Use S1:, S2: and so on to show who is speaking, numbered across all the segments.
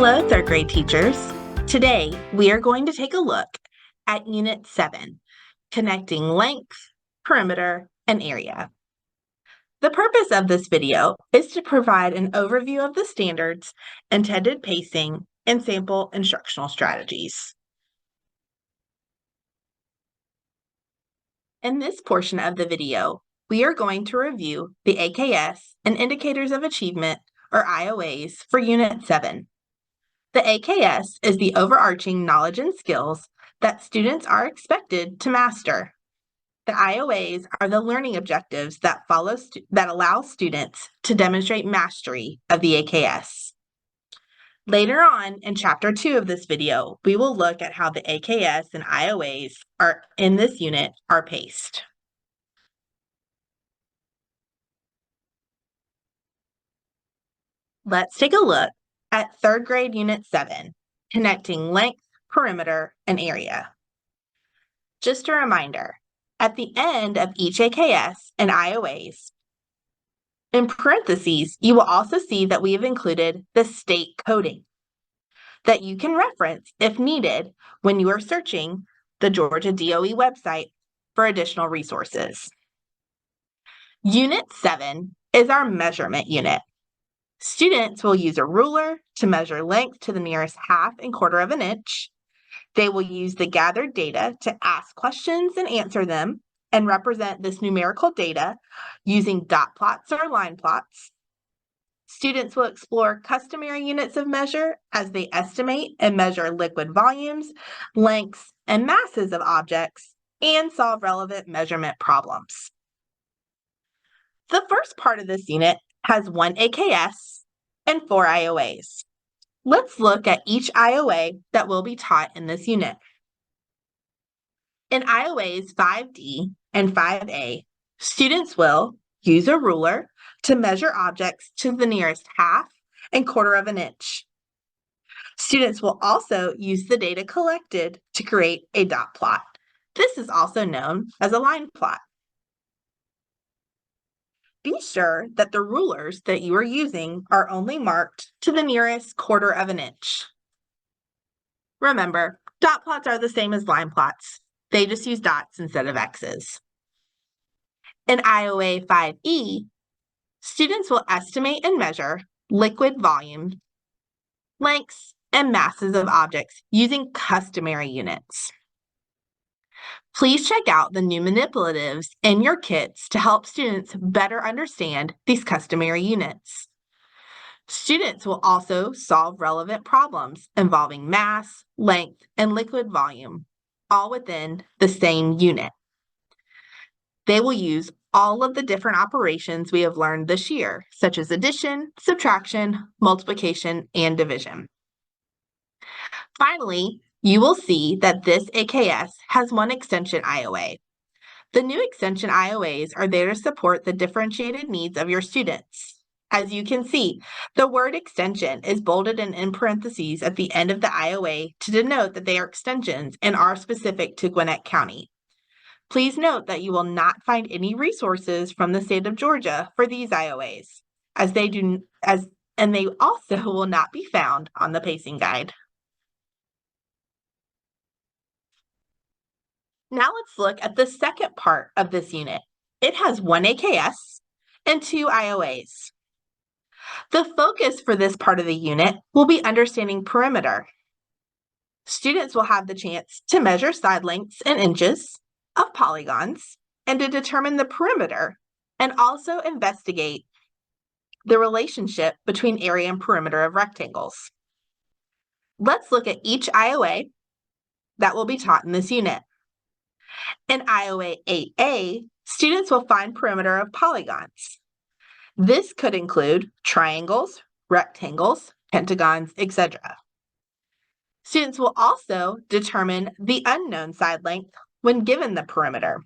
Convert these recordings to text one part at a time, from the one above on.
S1: Hello, third grade teachers. Today, we are going to take a look at Unit 7, Connecting Length, Perimeter, and Area. The purpose of this video is to provide an overview of the standards, intended pacing, and sample instructional strategies. In this portion of the video, we are going to review the AKS and Indicators of Achievement, or IOAs, for Unit 7. The AKS is the overarching knowledge and skills that students are expected to master. The IOAs are the learning objectives that allow students to demonstrate mastery of the AKS. Later on in Chapter 2 of this video, we will look at how the AKS and IOAs in this unit are paced. Let's take a look at third grade Unit 7, Connecting Length, Perimeter, and Area. Just a reminder, at the end of each AKS and IOAs, in parentheses, you will also see that we have included the state coding that you can reference if needed when you are searching the Georgia DOE website for additional resources. Unit 7 is our measurement unit. Students will use a ruler to measure length to the nearest half and quarter of an inch. They will use the gathered data to ask questions and answer them and represent this numerical data using dot plots or line plots. Students will explore customary units of measure as they estimate and measure liquid volumes, lengths, and masses of objects, and solve relevant measurement problems. The first part of this unit has 1 AKS and 4 IOAs. Let's look at each IOA that will be taught in this unit. In IOAs 5D and 5A, students will use a ruler to measure objects to the nearest half and quarter of an inch. Students will also use the data collected to create a dot plot. This is also known as a line plot. Be sure that the rulers that you are using are only marked to the nearest quarter of an inch. Remember, dot plots are the same as line plots. They just use dots instead of X's. In IOA 5E, students will estimate and measure liquid volume, lengths, and masses of objects using customary units. Please check out the new manipulatives in your kits to help students better understand these customary units. Students will also solve relevant problems involving mass, length, and liquid volume, all within the same unit. They will use all of the different operations we have learned this year, such as addition, subtraction, multiplication, and division. Finally, you will see that this AKS has 1 extension IOA. The new extension IOAs are there to support the differentiated needs of your students. As you can see, the word extension is bolded and in parentheses at the end of the IOA to denote that they are extensions and are specific to Gwinnett County. Please note that you will not find any resources from the state of Georgia for these IOAs, and they also will not be found on the pacing guide. Now let's look at the second part of this unit. It has 1 AKS and 2 IOAs. The focus for this part of the unit will be understanding perimeter. Students will have the chance to measure side lengths in inches of polygons and to determine the perimeter and also investigate the relationship between area and perimeter of rectangles. Let's look at each IOA that will be taught in this unit. In IOA 8A, students will find perimeter of polygons. This could include triangles, rectangles, pentagons, etc. Students will also determine the unknown side length when given the perimeter.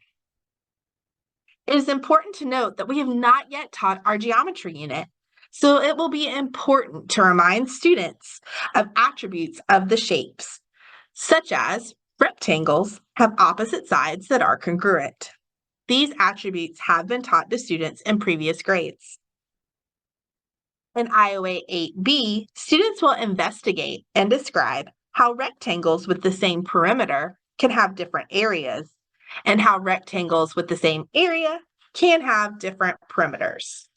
S1: It is important to note that we have not yet taught our geometry unit, so it will be important to remind students of attributes of the shapes, such as rectangles have opposite sides that are congruent. These attributes have been taught to students in previous grades. In IOA 8B, students will investigate and describe how rectangles with the same perimeter can have different areas, and how rectangles with the same area can have different perimeters.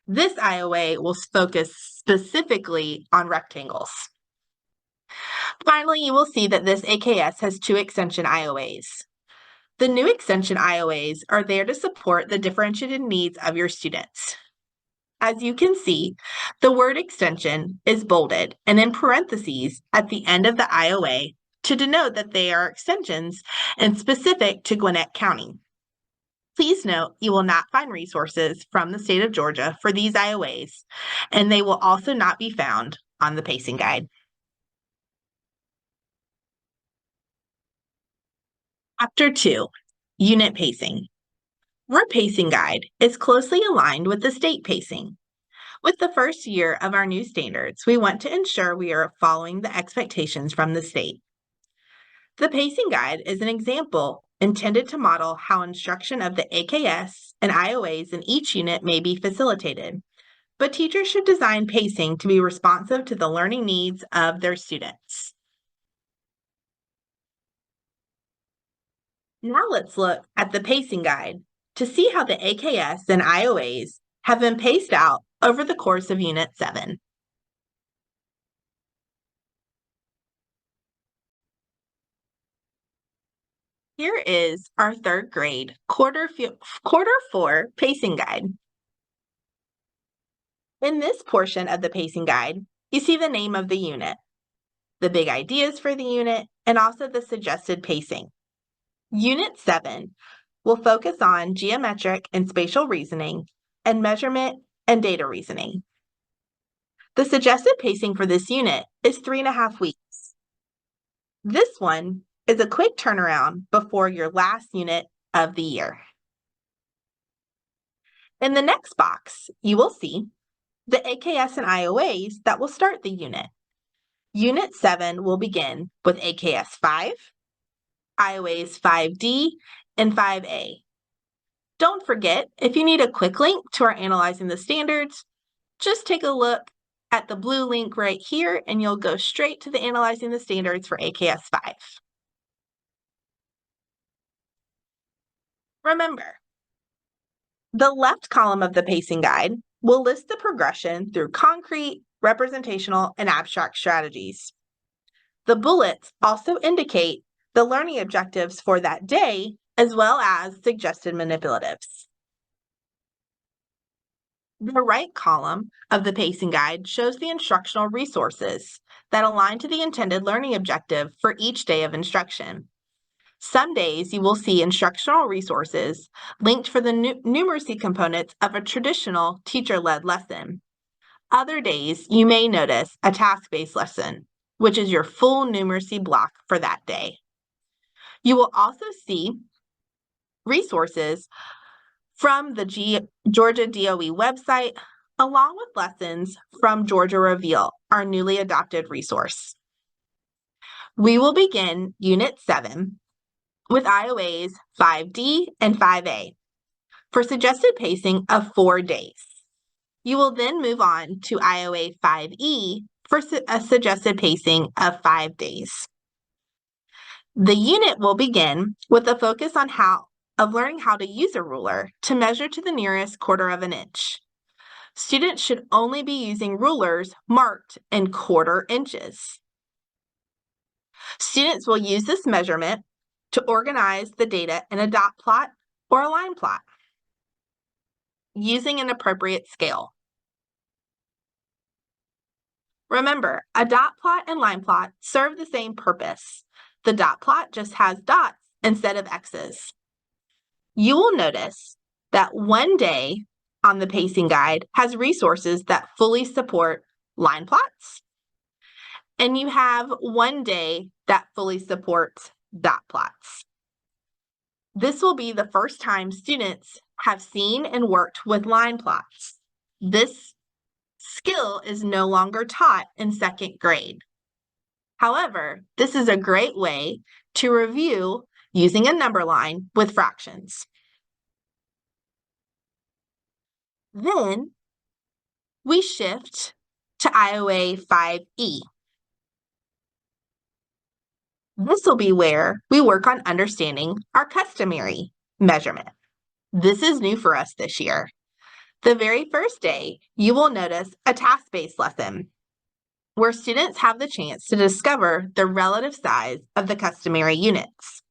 S1: This IOA will focus specifically on rectangles. Finally, you will see that this AKS has two extension IOAs. The new extension IOAs are there to support the differentiated needs of your students. As you can see, the word extension is bolded and in parentheses at the end of the IOA to denote that they are extensions and specific to Gwinnett County. Please note you will not find resources from the state of Georgia for these IOAs, and they will also not be found on the pacing guide. Chapter 2, Unit Pacing. Our pacing guide is closely aligned with the state pacing. With the first year of our new standards, we want to ensure we are following the expectations from the state. The pacing guide is an example intended to model how instruction of the AKS and IOAs in each unit may be facilitated, but teachers should design pacing to be responsive to the learning needs of their students. Now let's look at the pacing guide to see how the AKS and IOAs have been paced out over the course of Unit 7. Here is our third grade quarter 4 pacing guide. In this portion of the pacing guide, you see the name of the unit, the big ideas for the unit, and also the suggested pacing. Unit 7 will focus on geometric and spatial reasoning and measurement and data reasoning. The suggested pacing for this unit is 3.5 weeks. This one is a quick turnaround before your last unit of the year. In the next box, you will see the AKS and IOAs that will start the unit. Unit 7 will begin with AKS 5, IOAs 5D, and 5A. Don't forget, if you need a quick link to our Analyzing the Standards, just take a look at the blue link right here and you'll go straight to the Analyzing the Standards for AKS 5. Remember, the left column of the pacing guide will list the progression through concrete, representational, and abstract strategies. The bullets also indicate the learning objectives for that day, as well as suggested manipulatives. The right column of the pacing guide shows the instructional resources that align to the intended learning objective for each day of instruction. Some days you will see instructional resources linked for the numeracy components of a traditional teacher-led lesson. Other days you may notice a task-based lesson, which is your full numeracy block for that day. You will also see resources from the Georgia DOE website, along with lessons from Georgia Reveal, our newly adopted resource. We will begin Unit 7 with IOAs 5D and 5A for suggested pacing of 4 days. You will then move on to IOA 5E for a suggested pacing of 5 days. The unit will begin with a focus on learning how to use a ruler to measure to the nearest 1/4 of an inch. Students should only be using rulers marked in 1/4 inches. Students will use this measurement to organize the data in a dot plot or a line plot using an appropriate scale. Remember, a dot plot and line plot serve the same purpose. The dot plot just has dots instead of X's. You will notice that one day on the pacing guide has resources that fully support line plots, and you have one day that fully supports dot plots. This will be the first time students have seen and worked with line plots. This skill is no longer taught in 2nd grade. However, this is a great way to review using a number line with fractions. Then, we shift to IOA 5E. This will be where we work on understanding our customary measurement. This is new for us this year. The very first day, you will notice a task-based lesson where students have the chance to discover the relative size of the customary units.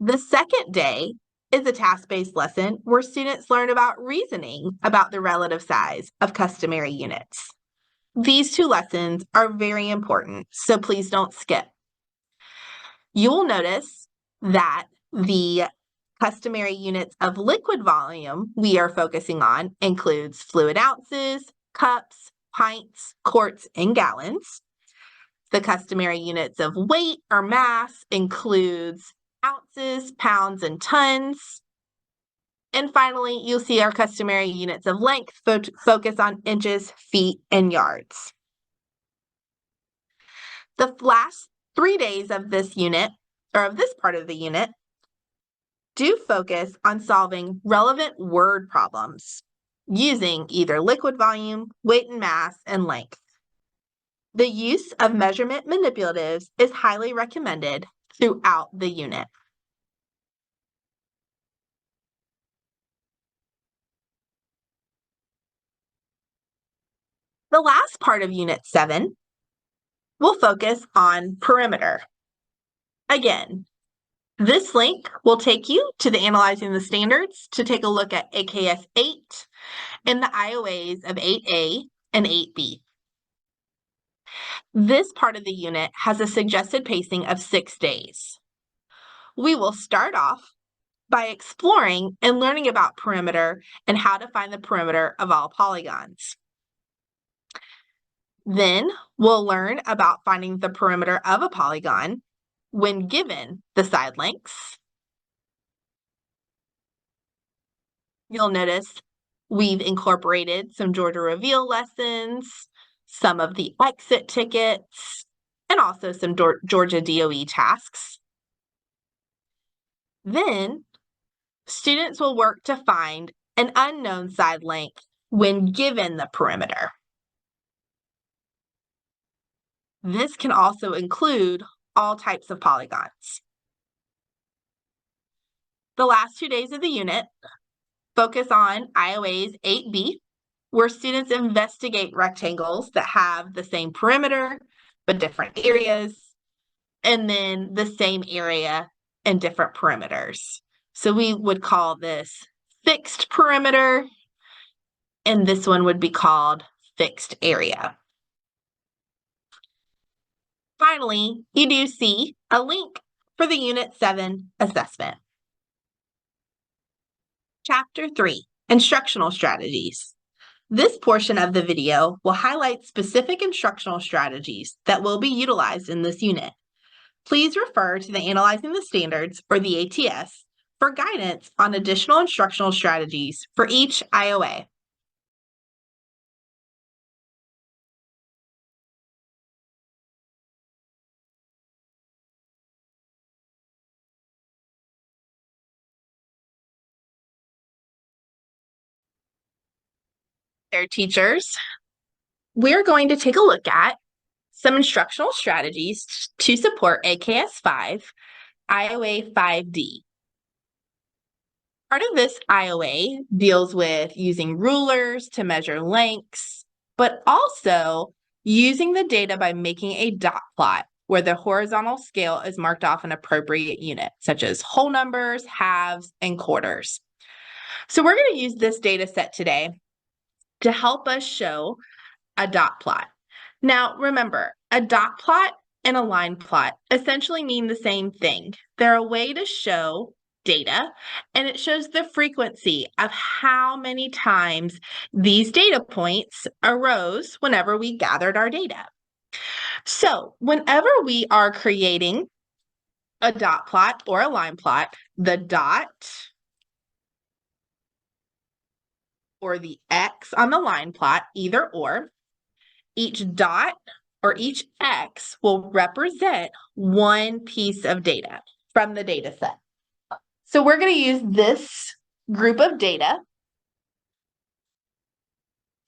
S1: The second day is a task-based lesson where students learn about reasoning about the relative size of customary units. These two lessons are very important, so please don't skip. You will notice that the customary units of liquid volume we are focusing on includes fluid ounces, cups, pints, quarts, and gallons. The customary units of weight or mass includes ounces, pounds, and tons. And finally, you'll see our customary units of length focus on inches, feet, and yards. The last 3 days of this unit, or of this part of the unit, do focus on solving relevant word problems using either liquid volume, weight and mass, and length. The use of measurement manipulatives is highly recommended throughout the unit. The last part of Unit 7 will focus on perimeter. Again, this link will take you to the Analyzing the Standards to take a look at AKS 8 and the IOAs of 8A and 8B. This part of the unit has a suggested pacing of 6 days. We will start off by exploring and learning about perimeter and how to find the perimeter of all polygons. Then we'll learn about finding the perimeter of a polygon when given the side lengths. You'll notice we've incorporated some Georgia Reveal lessons, some of the exit tickets, and also some Georgia DOE tasks. Then students will work to find an unknown side length when given the perimeter. This can also include all types of polygons. The last 2 days of the unit focus on IOAs 8B, where students investigate rectangles that have the same perimeter but different areas, and then the same area and different perimeters. So we would call this fixed perimeter, and this one would be called fixed area. Finally, you do see a link for the Unit 7 assessment. Chapter 3, Instructional Strategies. This portion of the video will highlight specific instructional strategies that will be utilized in this unit. Please refer to the Analyzing the Standards, or the ATS, for guidance on additional instructional strategies for each IOA. There, teachers, we're going to take a look at some instructional strategies to support AKS 5, IOA 5D. Part of this IOA deals with using rulers to measure lengths, but also using the data by making a dot plot where the horizontal scale is marked off an appropriate unit, such as whole numbers, halves, and quarters. So we're going to use this data set today to help us show a dot plot. Now, remember, a dot plot and a line plot essentially mean the same thing. They're a way to show data, and it shows the frequency of how many times these data points arose whenever we gathered our data. So whenever we are creating a dot plot or a line plot, the dot or the X on the line plot, either or, each dot or each X will represent one piece of data from the data set. So we're going to use this group of data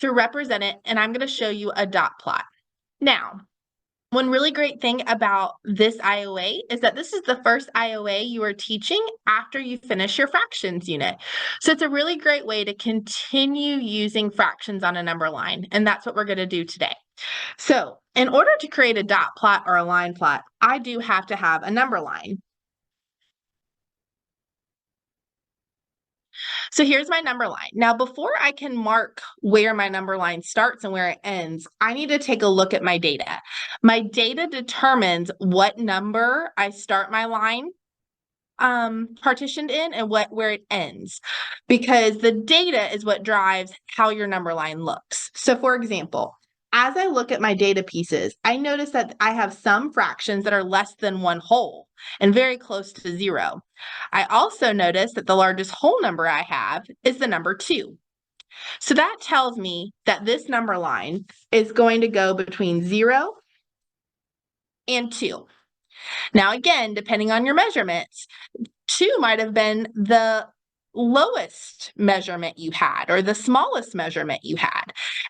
S1: to represent it, and I'm going to show you a dot plot. Now, one really great thing about this IOA is that this is the first IOA you are teaching after you finish your fractions unit. So it's a really great way to continue using fractions on a number line, and that's what we're going to do today. So in order to create a dot plot or a line plot, I do have to have a number line. So here's my number line. Now, before I can mark where my number line starts and where it ends, I need to take a look at my data. My data determines what number I start my line partitioned in and where it ends, because the data is what drives how your number line looks. So for example, as I look at my data pieces, I notice that I have some fractions that are less than one whole and very close to 0. I also notice that the largest whole number I have is the number 2. So that tells me that this number line is going to go between 0 and 2. Now, again, depending on your measurements, 2 might have been the lowest measurement you had or the smallest measurement you had.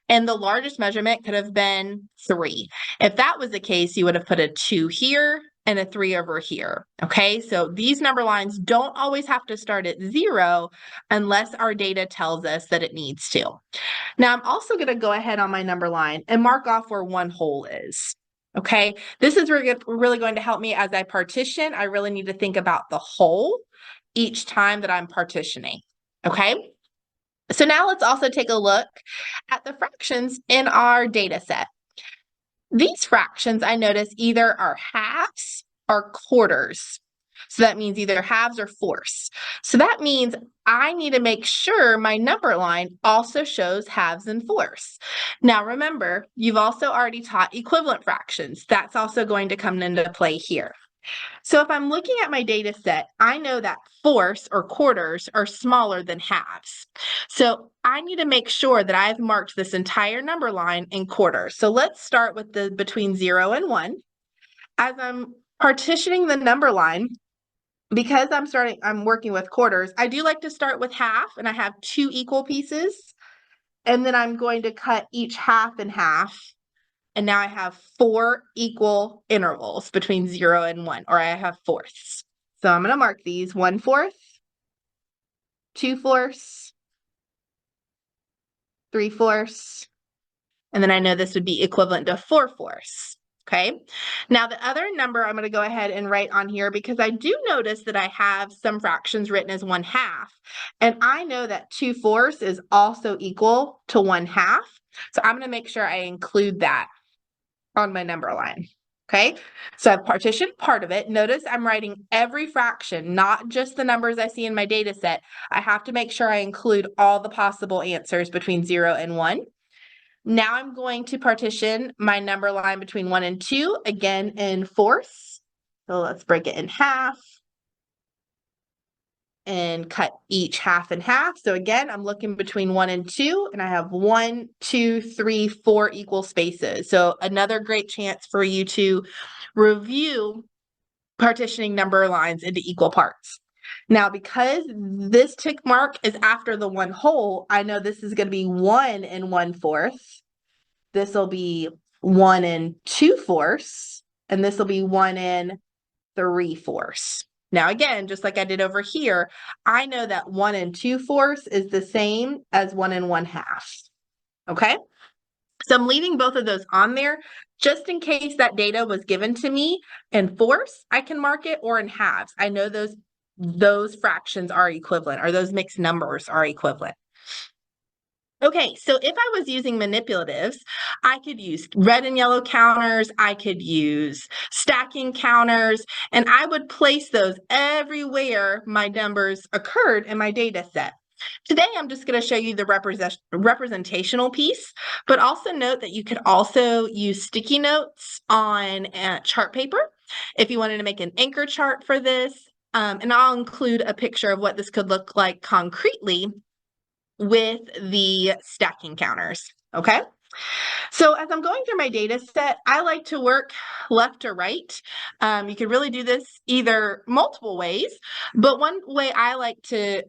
S1: And the largest measurement could have been 3. If that was the case, you would have put a 2 here and a 3 over here. Okay, so these number lines don't always have to start at 0 unless our data tells us that it needs to. Now, I'm also going to go ahead on my number line and mark off where one whole is. Okay, this is really going to help me as I partition. I really need to think about the whole each time that I'm partitioning. Okay, so now let's also take a look at the fractions in our data set. These fractions, I notice, either are halves or quarters. So that means either halves or fourths. So that means I need to make sure my number line also shows halves and fourths. Now remember, you've also already taught equivalent fractions. That's also going to come into play here. So if I'm looking at my data set, I know that fourths or quarters are smaller than halves. So I need to make sure that I've marked this entire number line in quarters. So let's start with the between 0 and 1. As I'm partitioning the number line, because I'm working with quarters, I do like to start with half, and I have 2 equal pieces. And then I'm going to cut each half in half. And now I have 4 equal intervals between 0 and 1, or I have fourths. So I'm going to mark these 1/4, 2/4, 3/4, and then I know this would be equivalent to 4/4. Okay, now the other number I'm going to go ahead and write on here, because I do notice that I have some fractions written as 1/2, and I know that 2/4 is also equal to 1/2. So I'm going to make sure I include that on my number line. Okay, so I've partitioned part of it. Notice I'm writing every fraction, not just the numbers I see in my data set. I have to make sure I include all the possible answers between 0 and 1. Now I'm going to partition my number line between 1 and 2, again in fourths. So let's break it in half and cut each half in half. So again, I'm looking between 1 and 2, and I have 1, 2, 3, 4 equal spaces. So another great chance for you to review partitioning number lines into equal parts. Now, because this tick mark is after the 1 whole, I know this is going to be 1 and 1/4. This will be 1 and 2/4, and this will be 1 and 3/4. Now, again, just like I did over here, I know that 1 and 2/4 is the same as 1 and 1/2. Okay, so I'm leaving both of those on there just in case that data was given to me in fourths. I can mark it, or in halves. I know those fractions are equivalent, or those mixed numbers are equivalent. Okay, so if I was using manipulatives, I could use red and yellow counters, I could use stacking counters, and I would place those everywhere my numbers occurred in my data set. Today, I'm just going to show you the representational piece, but also note that you could also use sticky notes on chart paper if you wanted to make an anchor chart for this, and I'll include a picture of what this could look like concretely with the stacking counters. Okay, so as I'm going through my data set, I like to work left to right. You could really do this either multiple ways, but one way I like to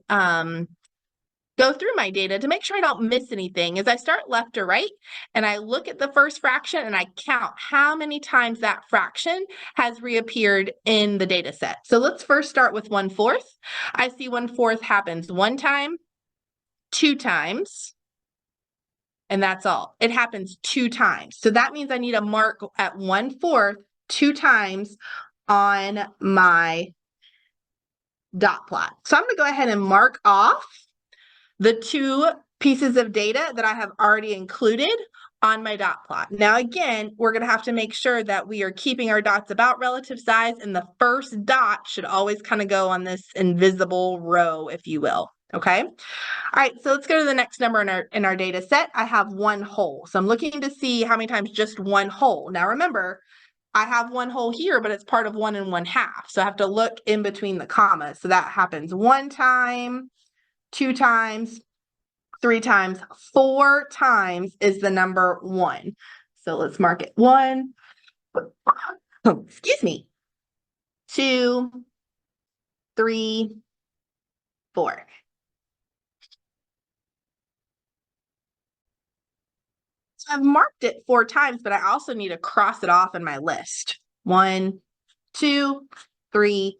S1: go through my data to make sure I don't miss anything is I start left to right and I look at the first fraction and I count how many times that fraction has reappeared in the data set. So let's first start with 1/4. I see 1/4 happens 1 time, 2 times, and that's all. It happens 2 times. So that means I need a mark at 1/4 2 times on my dot plot. So I'm going to go ahead and mark off the 2 pieces of data that I have already included on my dot plot. Now, again, we're going to have to make sure that we are keeping our dots about relative size, and the first dot should always kind of go on this invisible row, if you will. Okay. All right. So let's go to the next number in our data set. I have 1 whole. So I'm looking to see how many times just 1 whole. Now, remember, I have 1 whole here, but it's part of 1 1/2. So I have to look in between the commas. So that happens 1 time, 2 times, 3 times, 4 times is the number 1. So let's mark it 1, excuse me, 2, 3, 4. So I've marked it 4 times, but I also need to cross it off in my list. 1, 2, 3,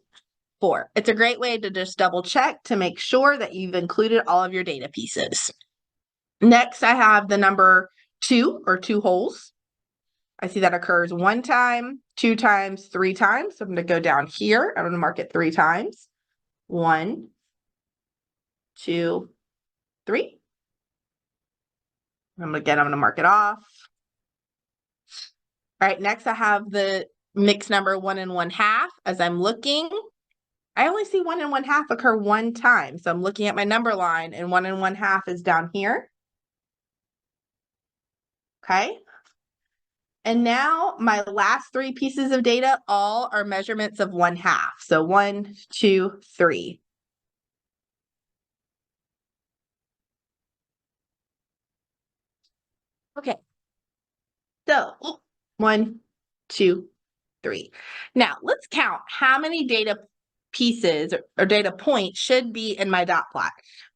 S1: 4. It's a great way to just double check to make sure that you've included all of your data pieces. Next, I have the number 2 or 2 wholes. I see that occurs 1 time, 2 times, 3 times. So I'm going to go down here. I'm going to mark it 3 times. 1, 2, 3. I'm going to mark it off. All right, next I have the mixed number 1 1/2. As I'm looking, I only see 1 1/2 occur 1 time. So I'm looking at my number line and 1 1/2 is down here. Okay. And now my last 3 pieces of data all are measurements of 1/2. So 1, 2, 3. Okay. So 1, 2, 3. Now let's count how many data pieces or data points should be in my dot plot.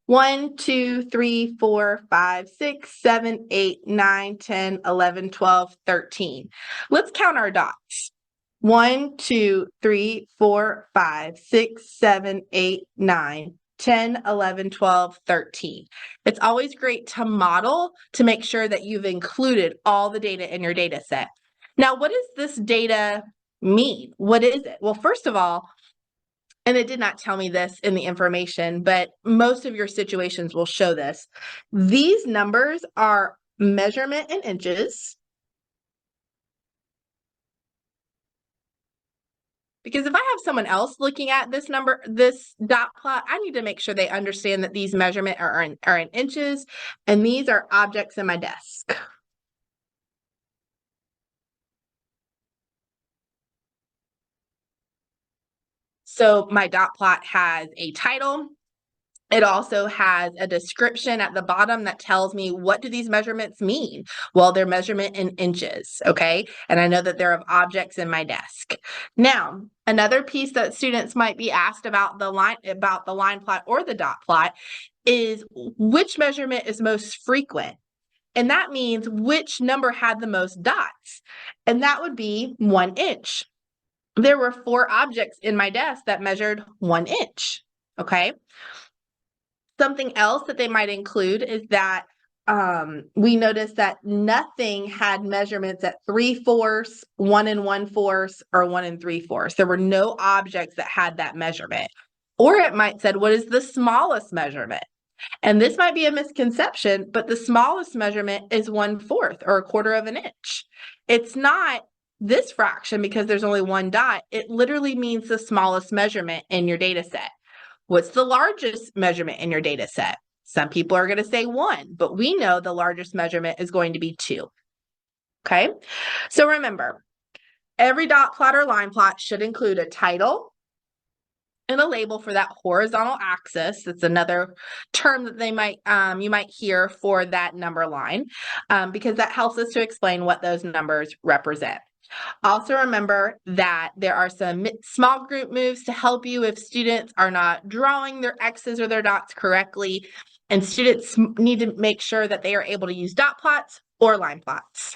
S1: 1, 2, 3, 4, 5, 6, 7, 8, 9, 10, 11, 12, 13. Let's count our dots. 1, 2, 3, 4, 5, 6, 7, 8, 9, 10, 11, 12, 13. It's always great to model to make sure that you've included all the data in your data set. Now, what does this data mean? What is it? Well, first of all, and it did not tell me this in the information, but most of your situations will show this. These numbers are measurement in inches. Because if I have someone else looking at this number, this dot plot, I need to make sure they understand that these measurements are in inches, and these are objects in my desk. So my dot plot has a title. It also has a description at the bottom that tells me, what do these measurements mean? Well, they're measurement in inches, okay? And I know that they're of objects in my desk. Now, another piece that students might be asked about the line plot or the dot plot is which measurement is most frequent? And that means which number had the most dots? And that would be 1 inch. There were 4 objects in my desk that measured 1 inch, okay? Something else that they might include is that we noticed that nothing had measurements at 3/4, 1 1/4, or 1 3/4. There were no objects that had that measurement. Or it might said, what is the smallest measurement? And this might be a misconception, but the smallest measurement is 1/4 or 1/4 of an inch. It's not this fraction because there's only 1 dot. It literally means the smallest measurement in your data set. What's the largest measurement in your data set? Some people are going to say 1, but we know the largest measurement is going to be 2. Okay, so remember, every dot plot or line plot should include a title and a label for that horizontal axis. That's another term that they might you might hear for that number line, because that helps us to explain what those numbers represent. Also remember that there are some small group moves to help you if students are not drawing their X's or their dots correctly. And students need to make sure that they are able to use dot plots or line plots.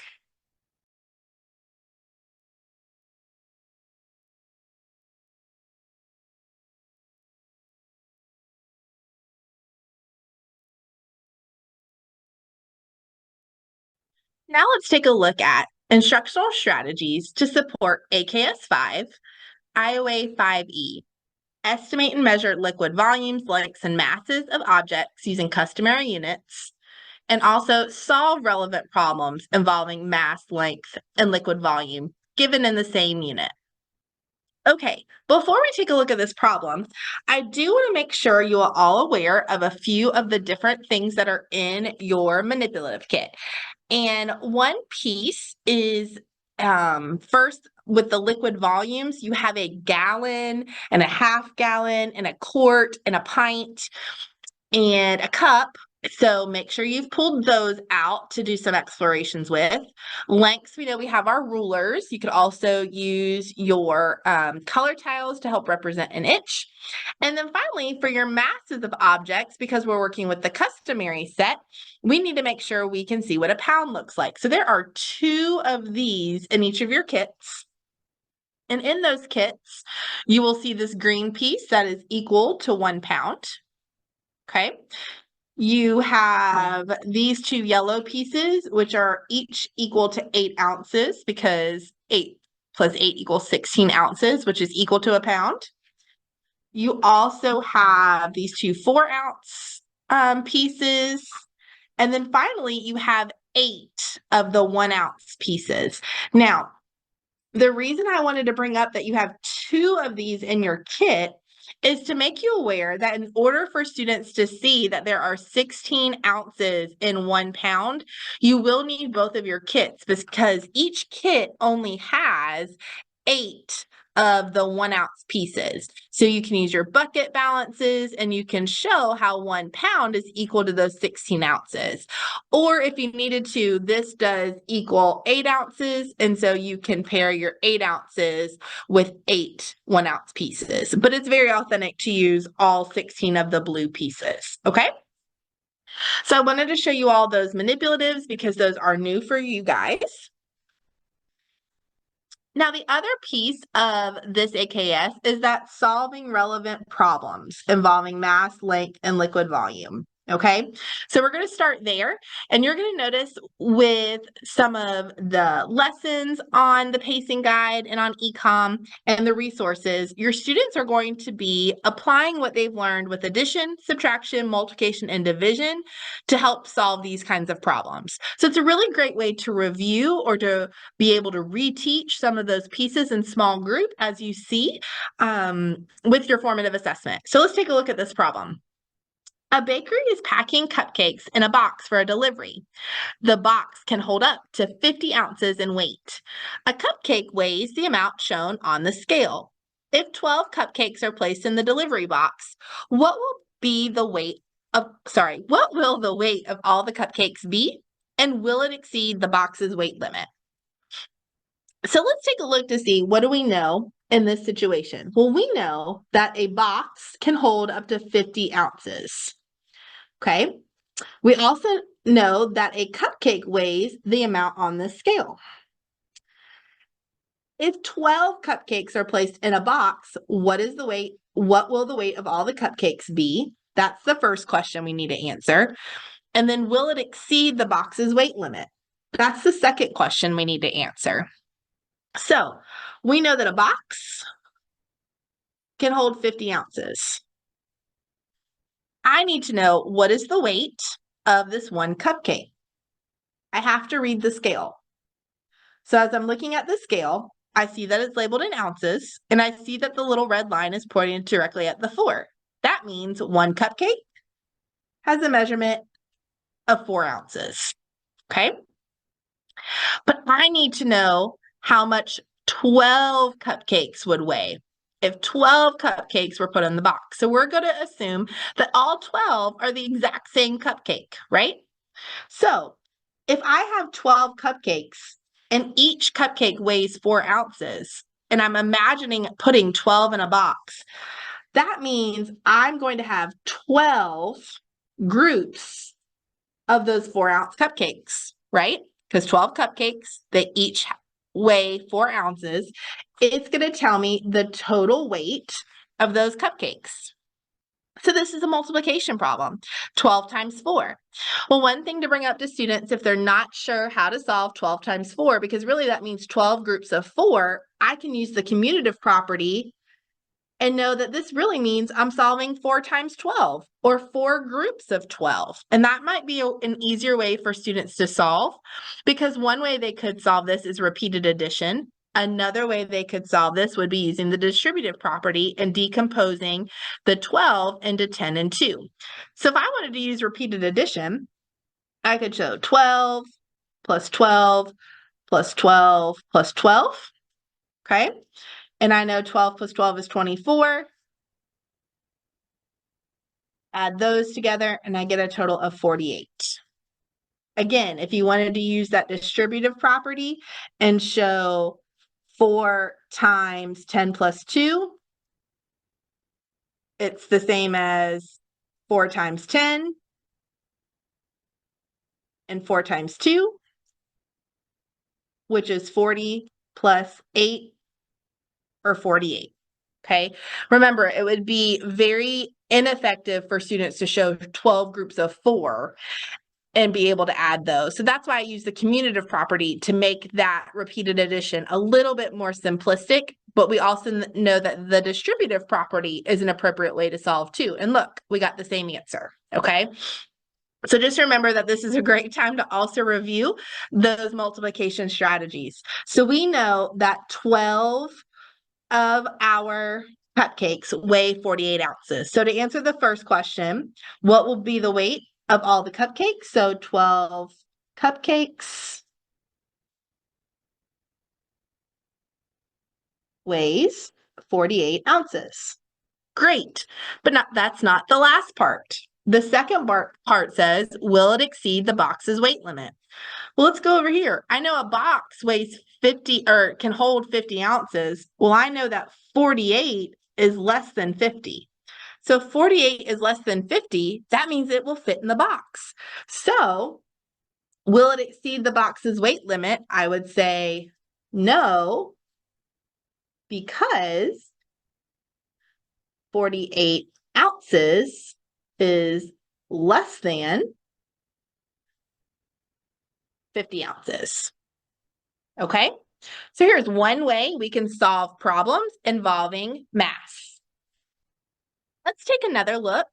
S1: Now let's take a look at instructional strategies to support AKS 5, IOA 5E. Estimate and measure liquid volumes, lengths, and masses of objects using customary units, and also solve relevant problems involving mass, length, and liquid volume given in the same unit. Okay, before we take a look at this problem, I do want to make sure you are all aware of a few of the different things that are in your manipulative kit. And one piece is first with the liquid volumes, you have a gallon and a half gallon and a quart and a pint and a cup. So make sure you've pulled those out to do some explorations with. Lengths, we know we have our rulers. You could also use your color tiles to help represent an inch. And then finally, for your masses of objects, because we're working with the customary set, we need to make sure we can see what a pound looks like. So there are 2 of these in each of your kits. And in those kits, you will see this green piece that is equal to 1 pound. Okay. You have these 2 yellow pieces, which are each equal to 8 ounces because 8 plus 8 equals 16 ounces, which is equal to a pound. You also have these 2 4-ounce pieces. And then finally, you have 8 of the 1-ounce pieces. Now, the reason I wanted to bring up that you have 2 of these in your kit is to make you aware that in order for students to see that there are 16 ounces in 1 pound, you will need both of your kits because each kit only has 8 of the 1-ounce pieces. So you can use your bucket balances and you can show how 1 pound is equal to those 16 ounces. Or if you needed to, this does equal 8 ounces. And so you can pair your 8 ounces with 8 1-ounce pieces. But it's very authentic to use all 16 of the blue pieces. Okay. So I wanted to show you all those manipulatives because those are new for you guys. Now, the other piece of this AKS is that solving relevant problems involving mass, length, and liquid volume. Okay, so we're going to start there, and you're going to notice with some of the lessons on the pacing guide and on ecom and the resources, your students are going to be applying what they've learned with addition, subtraction, multiplication, and division to help solve these kinds of problems. So it's a really great way to review or to be able to reteach some of those pieces in small group as you see with your formative assessment. So let's take a look at this problem. A bakery is packing cupcakes in a box for a delivery. The box can hold up to 50 ounces in weight. A cupcake weighs the amount shown on the scale. If 12 cupcakes are placed in the delivery box, what will the weight of all the cupcakes be? And will it exceed the box's weight limit? So let's take a look to see what do we know in this situation. Well, we know that a box can hold up to 50 ounces. Okay. We also know that a cupcake weighs the amount on the scale. If 12 cupcakes are placed in a box, what is the weight? What will the weight of all the cupcakes be? That's the first question we need to answer. And then will it exceed the box's weight limit? That's the second question we need to answer. So we know that a box can hold 50 ounces. I need to know what is the weight of this one cupcake. I have to read the scale. So as I'm looking at the scale, I see that it's labeled in ounces, and I see that the little red line is pointing directly at the 4. That means one cupcake has a measurement of 4 ounces. Okay. But I need to know how much 12 cupcakes would weigh if 12 cupcakes were put in the box. So we're going to assume that all 12 are the exact same cupcake, right? So if I have 12 cupcakes and each cupcake weighs 4 ounces, and I'm imagining putting 12 in a box, that means I'm going to have 12 groups of those 4-ounce cupcakes, right? Because 12 cupcakes, they each weigh 4 ounces. It's going to tell me the total weight of those cupcakes. So this is a multiplication problem, 12 times 4. Well, one thing to bring up to students if they're not sure how to solve 12 times 4, because really that means 12 groups of 4, I can use the commutative property and know that this really means I'm solving 4 times 12 or 4 groups of 12. And that might be an easier way for students to solve, because one way they could solve this is repeated addition. Another way they could solve this would be using the distributive property and decomposing the 12 into 10 and 2. So if I wanted to use repeated addition, I could show 12 plus 12 plus 12 plus 12, okay? And I know 12 plus 12 is 24. Add those together and I get a total of 48. Again, if you wanted to use that distributive property and show 4 times 10 plus 2, it's the same as 4 times 10 and 4 times 2, which is 40 plus 8 or 48. Okay, remember, it would be very ineffective for students to show 12 groups of 4 and be able to add those. So that's why I use the commutative property to make that repeated addition a little bit more simplistic, but we also know that the distributive property is an appropriate way to solve too. And look, we got the same answer, okay? So just remember that this is a great time to also review those multiplication strategies. So we know that 12 of our cupcakes weigh 48 ounces. So to answer the first question, what will be the weight of all the cupcakes? So 12 cupcakes weighs 48 ounces. Great, but that's not the last part. The second part says, will it exceed the box's weight limit? Well, let's go over here. I know a box weighs 50 or can hold 50 ounces. Well, I know that 48 is less than 50. So 48 is less than 50. That means it will fit in the box. So will it exceed the box's weight limit? I would say no, because 48 ounces is less than 50 ounces. Okay, so here's one way we can solve problems involving mass. Let's take another look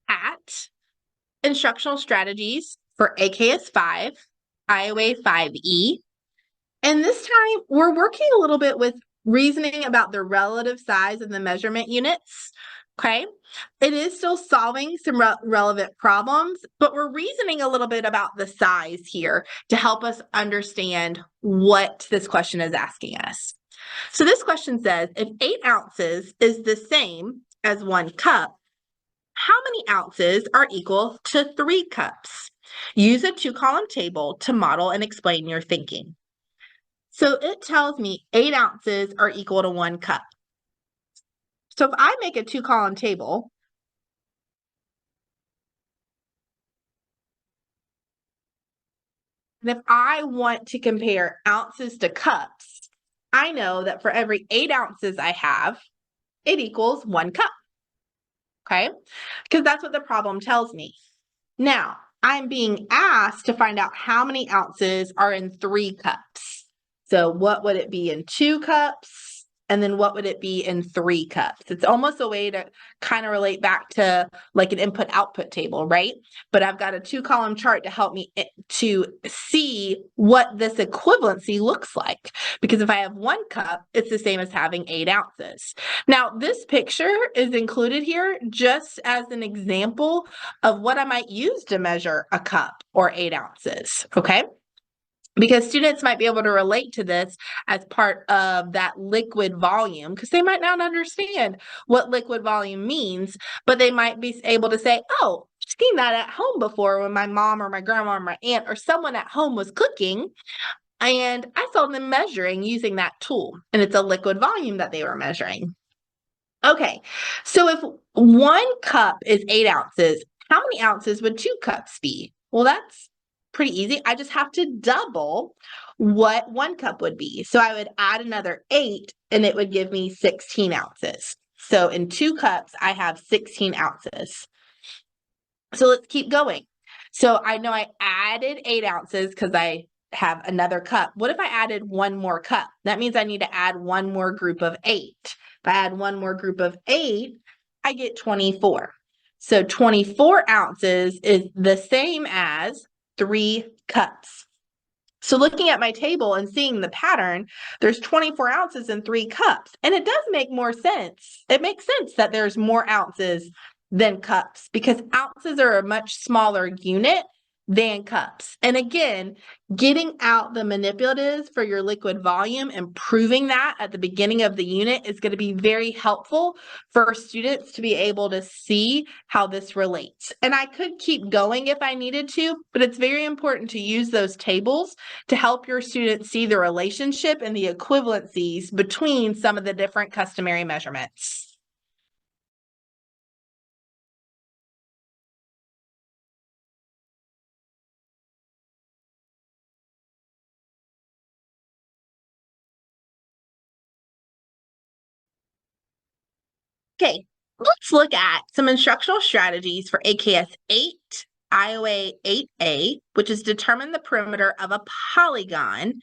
S1: at instructional strategies for AKS 5, IOA 5E. And this time we're working a little bit with reasoning about the relative size of the measurement units. Okay, it is still solving some relevant problems, but we're reasoning a little bit about the size here to help us understand what this question is asking us. So this question says, if 8 ounces is the same as 1 cup, how many ounces are equal to 3 cups? Use a 2-column table to model and explain your thinking. So it tells me 8 ounces are equal to 1 cup. So if I make a 2-column table, and if I want to compare ounces to cups, I know that for every 8 ounces I have, it equals 1 cup. Okay, because that's what the problem tells me. Now, I'm being asked to find out how many ounces are in 3 cups. So what would it be in 2 cups? And then what would it be in 3 cups? It's almost a way to kind of relate back to like an input-output table, right? But I've got a 2-column chart to help me to see what this equivalency looks like. Because if I have 1 cup, it's the same as having 8 ounces. Now, this picture is included here just as an example of what I might use to measure a cup or 8 ounces, okay? Because students might be able to relate to this as part of that liquid volume, because they might not understand what liquid volume means, but they might be able to say, oh, I've seen that at home before when my mom or my grandma or my aunt or someone at home was cooking, and I saw them measuring using that tool, and it's a liquid volume that they were measuring. Okay, so if 1 cup is 8 ounces, How many ounces would 2 cups be? Well, that's pretty easy. I just have to double what 1 cup would be. So I would add another 8 and it would give me 16 ounces. So in 2 cups, I have 16 ounces. So let's keep going. So I know I added 8 ounces because I have another cup. What if I added 1 more cup? That means I need to add 1 more group of 8. If I add 1 more group of 8, I get 24. So 24 ounces is the same as 3 cups. So looking at my table and seeing the pattern, there's 24 ounces in 3 cups. And it does make more sense. It makes sense that there's more ounces than cups because ounces are a much smaller unit than cups. And again, getting out the manipulatives for your liquid volume and proving that at the beginning of the unit is going to be very helpful for students to be able to see how this relates. And I could keep going if I needed to, but it's very important to use those tables to help your students see the relationship and the equivalencies between some of the different customary measurements. Okay, let's look at some instructional strategies for AKS 8, IOA 8A, which is determine the perimeter of a polygon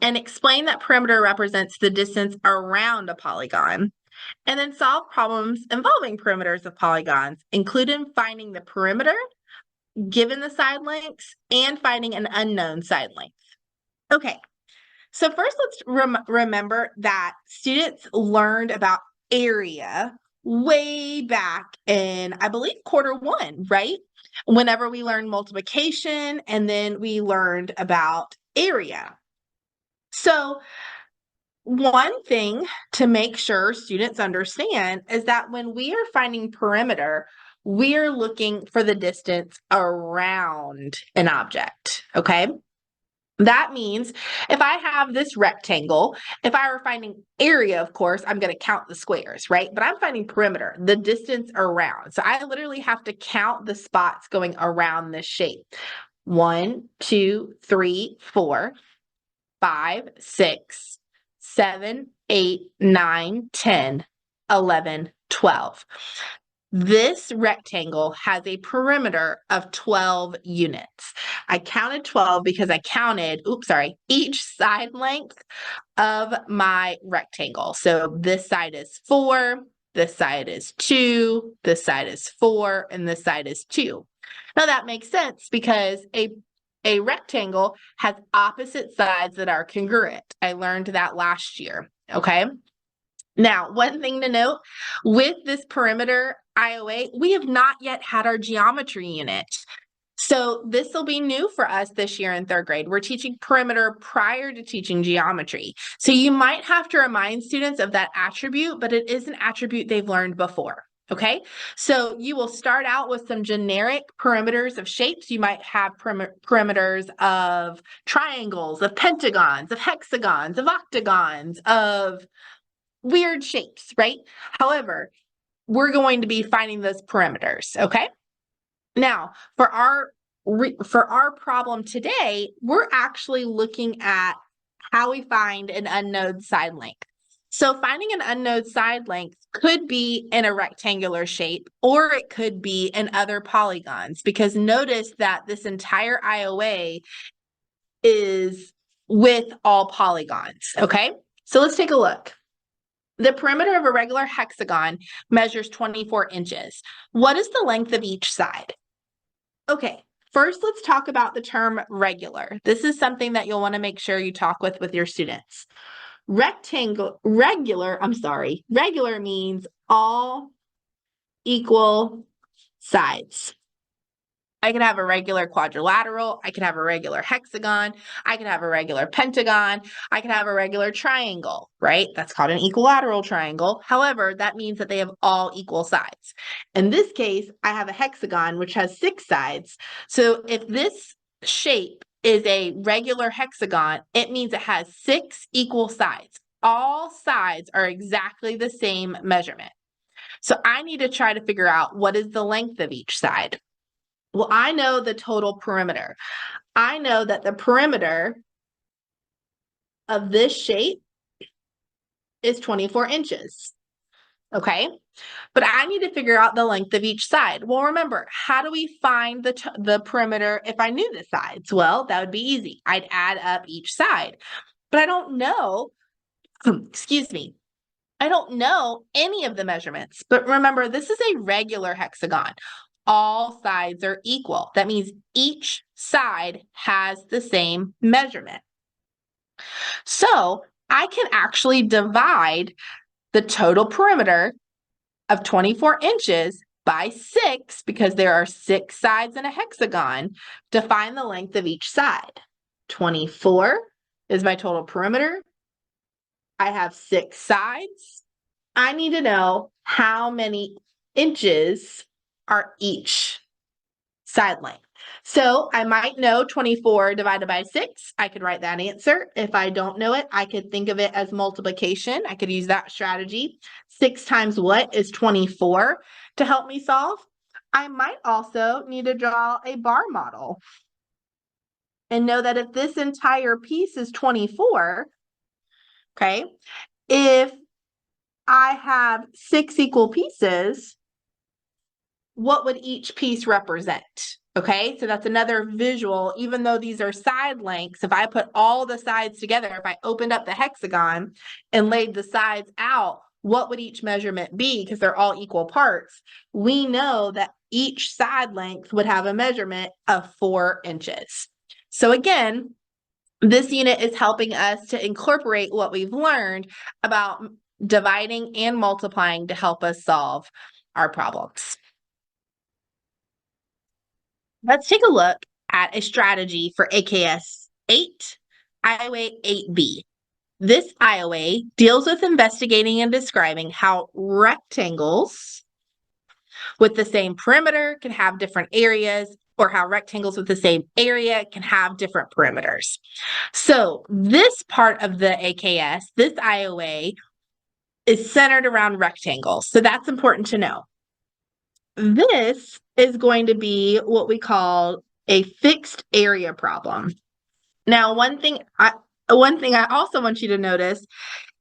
S1: and explain that perimeter represents the distance around a polygon, and then solve problems involving perimeters of polygons, including finding the perimeter, given the side lengths, and finding an unknown side length. Okay, so first let's remember that students learned about area way back in, I believe, Q1, right? Whenever we learned multiplication and then we learned about area. So one thing to make sure students understand is that when we are finding perimeter, we are looking for the distance around an object, okay? That means if I have this rectangle, if I were finding area, of course, I'm going to count the squares, right? But I'm finding perimeter, the distance around. So I literally have to count the spots going around this shape. 1, 2, 3, 4, 5, 6, 7, 8, 9, 10, 11, 12. This rectangle has a perimeter of 12 units. I counted 12 because I counted, each side length of my rectangle. So this side is 4, this side is 2, this side is 4, and this side is 2. Now that makes sense because a rectangle has opposite sides that are congruent. I learned that last year, okay? Now, one thing to note, with this perimeter IOA, we have not yet had our geometry unit. So this will be new for us this year in 3rd grade. We're teaching perimeter prior to teaching geometry. So you might have to remind students of that attribute, but it is an attribute they've learned before. Okay, so you will start out with some generic perimeters of shapes. You might have perimeters of triangles, of pentagons, of hexagons, of octagons, of weird shapes, right? However, we're going to be finding those perimeters, okay? Now, for our problem today, we're actually looking at how we find an unknown side length. So finding an unknown side length could be in a rectangular shape, or it could be in other polygons, because notice that this entire IOA is with all polygons, okay? So let's take a look. The perimeter of a regular hexagon measures 24 inches. What is the length of each side? Okay, first let's talk about the term regular. This is something that you'll want to make sure you talk with your students. Regular means all equal sides. I could have a regular quadrilateral, I could have a regular hexagon, I could have a regular pentagon, I could have a regular triangle, right? That's called an equilateral triangle. However, that means that they have all equal sides. In this case, I have a hexagon, which has 6 sides. So if this shape is a regular hexagon, it means it has 6 equal sides. All sides are exactly the same measurement. So I need to try to figure out what is the length of each side. Well, I know the total perimeter. I know that the perimeter of this shape is 24 inches. Okay, but I need to figure out the length of each side. Well, remember, how do we find the perimeter if I knew the sides? Well, that would be easy. I'd add up each side, but I don't know, excuse me, I don't know any of the measurements. But remember, this is a regular hexagon. All sides are equal. That means each side has the same measurement. So I can actually divide the total perimeter of 24 inches by 6, because there are 6 sides in a hexagon, to find the length of each side. 24 is my total perimeter. I have 6 sides. I need to know how many inches are each side length. So I might know 24 divided by 6. I could write that answer. If I don't know it, I could think of it as multiplication. I could use that strategy. 6 times what is 24 to help me solve? I might also need to draw a bar model and know that if this entire piece is 24, okay, if I have 6 equal pieces, what would each piece represent? Okay, so that's another visual. Even though these are side lengths, if I put all the sides together, if I opened up the hexagon and laid the sides out, what would each measurement be? Because they're all equal parts. We know that each side length would have a measurement of 4 inches. So again, this unit is helping us to incorporate what we've learned about dividing and multiplying to help us solve our problems. Let's take a look at a strategy for AKS 8, IOA 8B. This IOA deals with investigating and describing how rectangles with the same perimeter can have different areas, or how rectangles with the same area can have different perimeters. So this part of the AKS, this IOA, is centered around rectangles. So that's important to know. This is going to be what we call a fixed area problem. Now, one thing I also want you to notice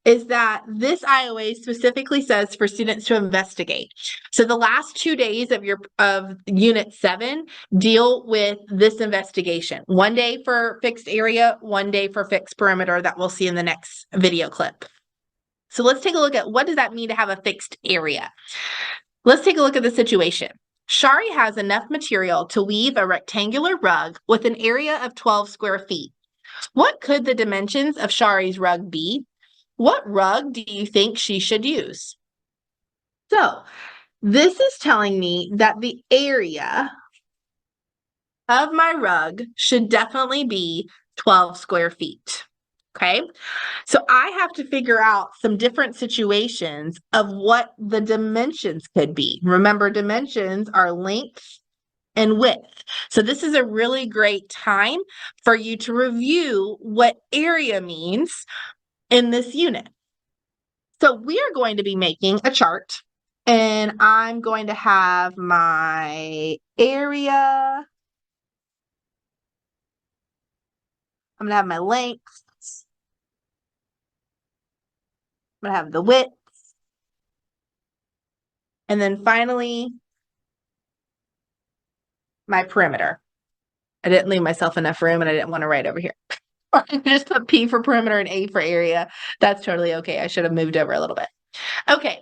S1: is that this IOA specifically says for students to investigate. So the last 2 days of Unit 7 deal with this investigation. 1 day for fixed area, 1 day for fixed perimeter, that we'll see in the next video clip. So let's take a look at what does that mean to have a fixed area. Let's take a look at the situation. Shari has enough material to weave a rectangular rug with an area of 12 square feet. What could the dimensions of Shari's rug be? What rug do you think she should use? So this is telling me that the area of my rug should definitely be 12 square feet. Okay, so I have to figure out some different situations of what the dimensions could be. Remember, dimensions are length and width. So this is a really great time for you to review what area means in this unit. So we are going to be making a chart, and I'm going to have my area. I'm going to have my length. I'm going to have the width. And then finally, my perimeter. I didn't leave myself enough room, and I didn't want to write over here. I just put P for perimeter and A for area. That's totally okay. I should have moved over a little bit. Okay.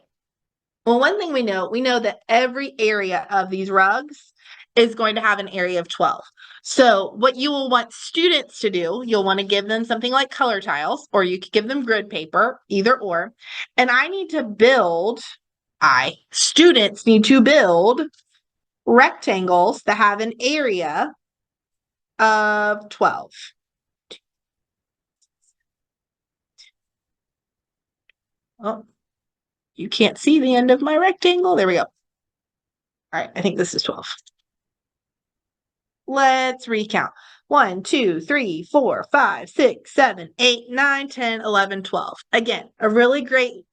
S1: Well, one thing we know that every area of these rugs is going to have an area of 12. So what you will want students to do, you'll want to give them something like color tiles, or you could give them grid paper, either or. And students need to build rectangles that have an area of 12. Oh, you can't see the end of my rectangle. There we go. All right, I think this is 12. Let's recount. 1, 2, 3, 4, 5, 6, 7, 8, 9, 10, 11, 12. Again, a really great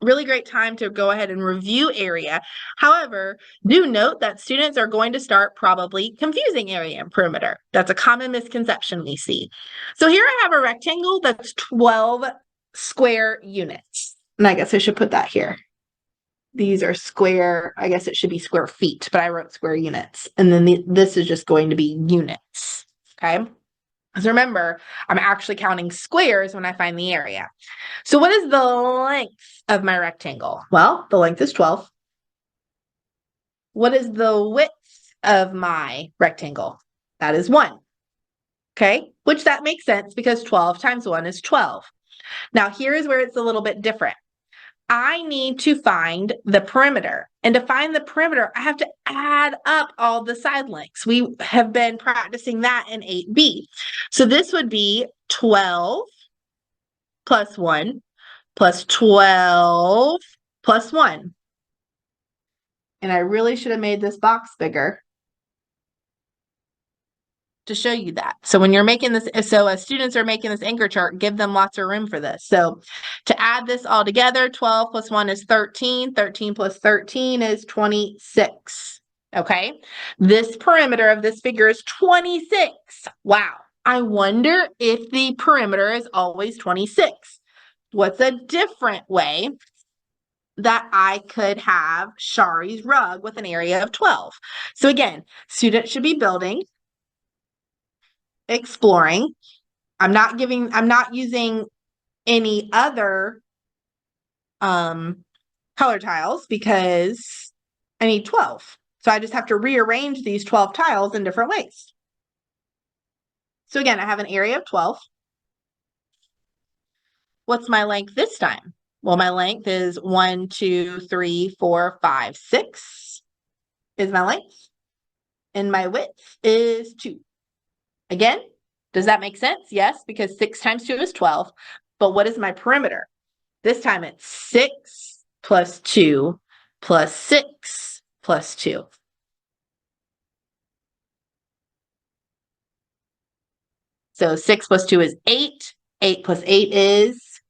S1: really great time to go ahead and review area. However, do note that students are going to start probably confusing area and perimeter. That's a common misconception we see. So here I have a rectangle that's 12 square units. And I guess I should put that here. These are square, I guess it should be square feet, but I wrote square units. And then this is just going to be units, okay? Because remember, I'm actually counting squares when I find the area. So what is the length of my rectangle? Well, the length is 12. What is the width of my rectangle? That is 1. Okay, which that makes sense because 12 times 1 is 12. Now, here is where it's a little bit different. I need to find the perimeter. And to find the perimeter, I have to add up all the side lengths. We have been practicing that in 8B. So this would be 12 plus 1 plus 12 plus 1. And I really should have made this box bigger to show you that. So when you're making this, so as students are making this anchor chart, give them lots of room for this. So to add this all together, 12 plus 1 is 13. 13 plus 13 is 26. Okay. This perimeter of this figure is 26. Wow. I wonder if the perimeter is always 26. What's a different way that I could have Shari's rug with an area of 12? So again, students should be building, exploring. I'm not using any other color tiles because I need 12. So I just have to rearrange these 12 tiles in different ways. So again, I have an area of 12. What's my length this time? Well, my length is 1, 2, 3, 4, 5, 6 is my length. And my width is 2. Again, does that make sense? Yes, because 6 times 2 is 12. But what is my perimeter? This time it's 6 plus 2 plus 6 plus 2. So 6 plus 2 is 8. 8 plus 8 is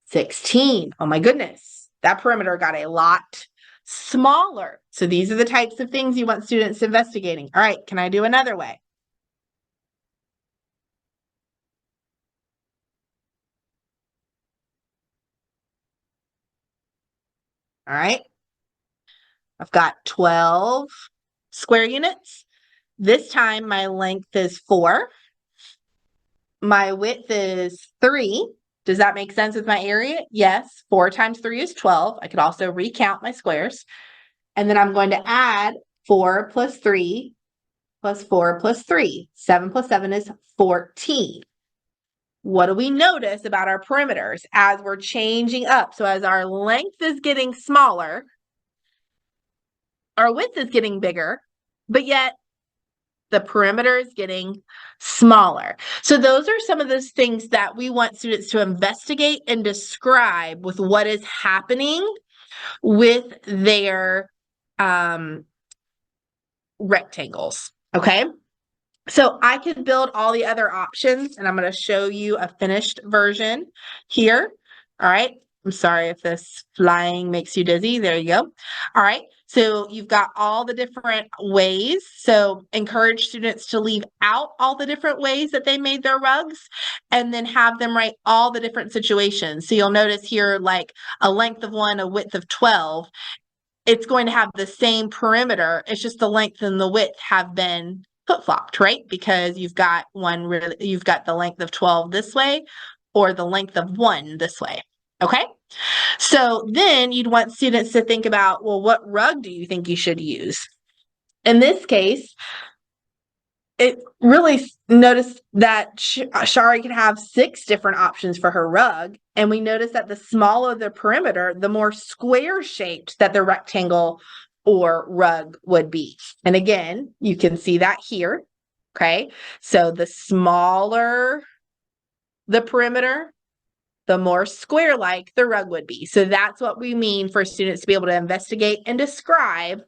S1: 16. Oh my goodness. That perimeter got a lot smaller. So these are the types of things you want students investigating. All right, can I do another way? All right. I've got 12 square units. This time my length is 4. My width is 3. Does that make sense with my area? Yes. 4 times 3 is 12. I could also recount my squares. And then I'm going to add 4 plus 3 plus 4 plus 3. 7 plus 7 is 14. What do we notice about our perimeters as we're changing up? So as our length is getting smaller, our width is getting bigger, but yet the perimeter is getting smaller. So those are some of those things that we want students to investigate and describe with what is happening with their rectangles, okay? So I could build all the other options, and I'm going to show you a finished version here. All right. I'm sorry if this flying makes you dizzy. There you go. All right. So you've got all the different ways. So encourage students to leave out all the different ways that they made their rugs and then have them write all the different situations. So you'll notice here like a length of 1, a width of 12. It's going to have the same perimeter. It's just the length and the width have been flip-flopped, right? Because you've got the length of 12 this way or the length of 1 this way. Okay? So then you'd want students to think about, well, what rug do you think you should use? In this case, it really noticed that Shari could have 6 different options for her rug. And we noticed that the smaller the perimeter, the more square shaped that the rectangle or rug would be. And again, you can see that here. Okay. So the smaller the perimeter, the more square-like the rug would be. So that's what we mean for students to be able to investigate and describe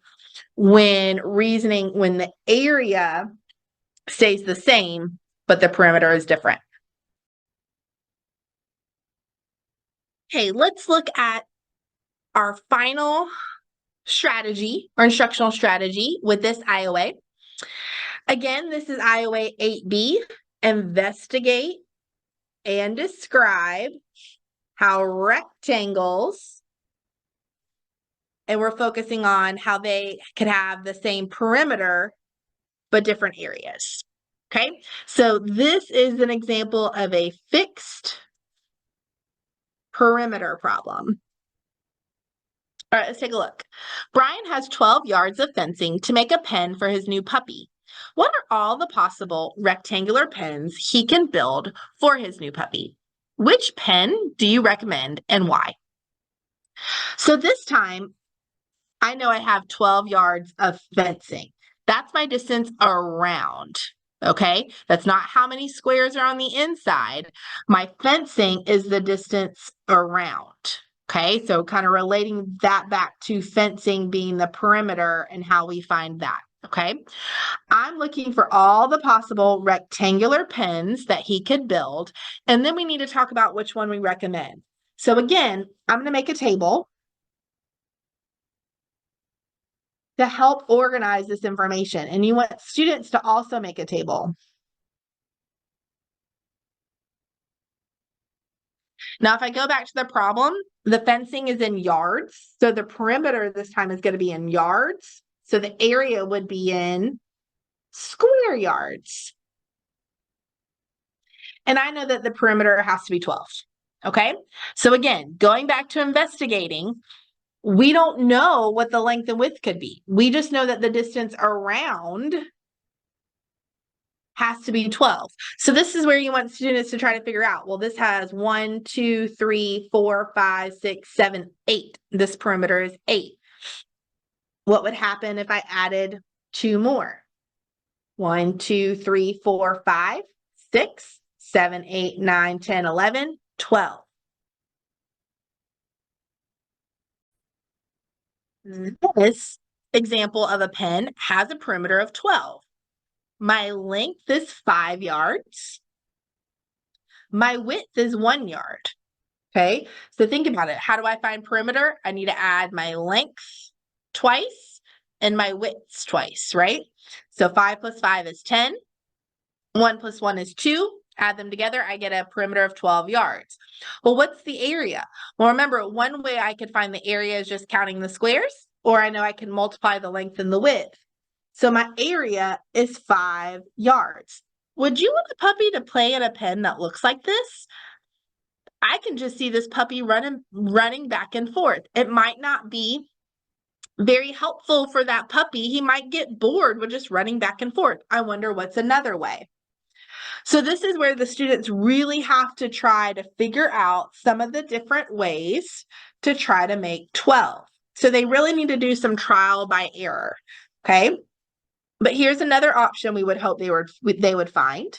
S1: when reasoning, when the area stays the same, but the perimeter is different. Okay, let's look at our final strategy or instructional strategy with this IOA. Again, this is IOA 8B, investigate and describe how rectangles, and we're focusing on how they could have the same perimeter, but different areas. Okay, so this is an example of a fixed perimeter problem. All right, let's take a look. Brian has 12 yards of fencing to make a pen for his new puppy. What are all the possible rectangular pens he can build for his new puppy? Which pen do you recommend and why? So this time, I know I have 12 yards of fencing. That's my distance around, okay? That's not how many squares are on the inside. My fencing is the distance around, okay? So kind of relating that back to fencing being the perimeter and how we find that, okay? I'm looking for all the possible rectangular pens that he could build, and then we need to talk about which one we recommend. So again, I'm going to make a table to help organize this information. And you want students to also make a table. Now, if I go back to the problem, the fencing is in yards. So the perimeter this time is going to be in yards. So the area would be in square yards. And I know that the perimeter has to be 12. Okay. So again, going back to investigating, we don't know what the length and width could be. We just know that the distance around has to be 12. So this is where you want students to try to figure out, well, this has 1, 2, 3, 4, 5, 6, 7, 8. This perimeter is 8. What would happen if I added 2 more? 1, 2, 3, 4, 5, 6, 7, 8, 9, 10, 11, 12. This example of a pen has a perimeter of 12. My length is 5 yards. My width is 1 yard. Okay, so think about it. How do I find perimeter? I need to add my length twice and my widths twice, right? So 5 plus 5 is 10. 1 plus 1 is 2. Add them together, I get a perimeter of 12 yards. Well, what's the area? Well, remember, one way I could find the area is just counting the squares, or I know I can multiply the length and the width. So my area is 5 yards. Would you want a puppy to play in a pen that looks like this? I can just see this puppy running back and forth. It might not be very helpful for that puppy. He might get bored with just running back and forth. I wonder what's another way. So this is where the students really have to try to figure out some of the different ways to try to make 12. So they really need to do some trial by error, okay? But here's another option we would hope they would find.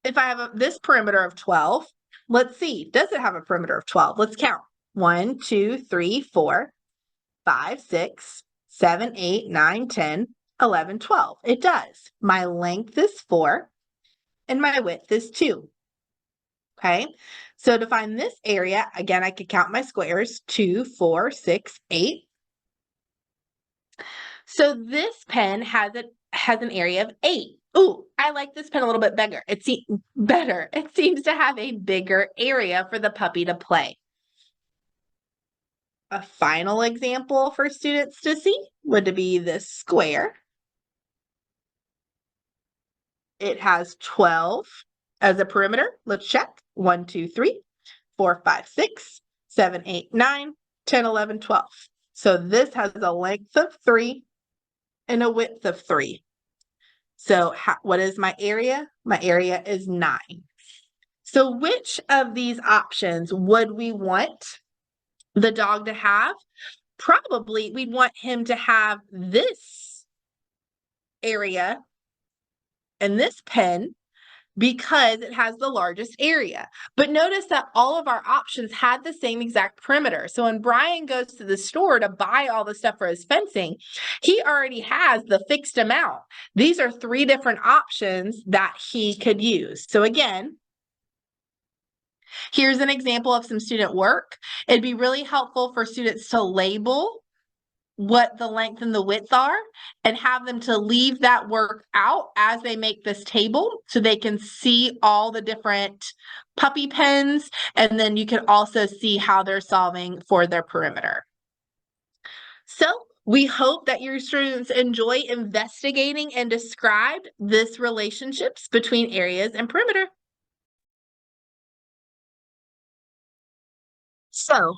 S1: If I have this perimeter of 12, let's see, does it have a perimeter of 12? Let's count. 1, 2, 3, 4, 5, 6, 7, 8, 9, 10, 11, 12. It does. My length is 4 and my width is 2. Okay, so to find this area, again, I could count my squares, 2, 4, 6, 8. So this pen has an area of 8. Ooh, I like this pen a little bit bigger. It seems to have a bigger area for the puppy to play. A final example for students to see would be this square. It has 12 as a perimeter. Let's check. 1, 2, 3, 4, 5, 6, 7, 8, 9, 10, 11, 12. So this has a length of 3 and a width of 3. So what is my area? My area is 9. So which of these options would we want the dog to have? Probably we'd want him to have this area and this pen because it has the largest area. But notice that all of our options had the same exact perimeter. So when Brian goes to the store to buy all the stuff for his fencing, he already has the fixed amount. These are 3 different options that he could use. So again, Here's an example of some student work. It'd be really helpful for students to label what the length and the width are and have them to leave that work out as they make this table so they can see all the different puppy pens, and then you can also see how they're solving for their perimeter. So we hope that your students enjoy investigating and describe this relationships between areas and perimeter. So,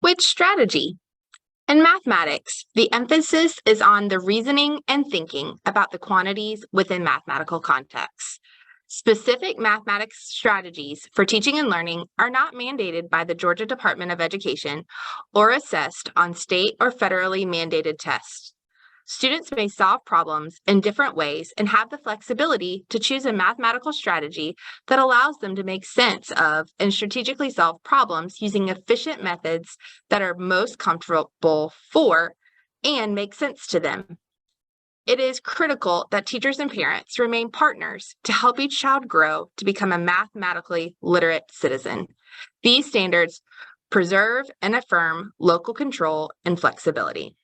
S1: which strategy? In mathematics, the emphasis is on the reasoning and thinking about the quantities within mathematical contexts. Specific mathematics strategies for teaching and learning are not mandated by the Georgia Department of Education or assessed on state or federally mandated tests. Students may solve problems in different ways and have the flexibility to choose a mathematical strategy that allows them to make sense of and strategically solve problems using efficient methods that are most comfortable for and make sense to them. It is critical that teachers and parents remain partners to help each child grow to become a mathematically literate citizen. These standards preserve and affirm local control and flexibility.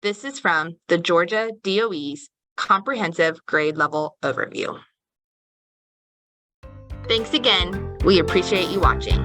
S1: This is from the Georgia DOE's Comprehensive Grade Level Overview. Thanks again. We appreciate you watching.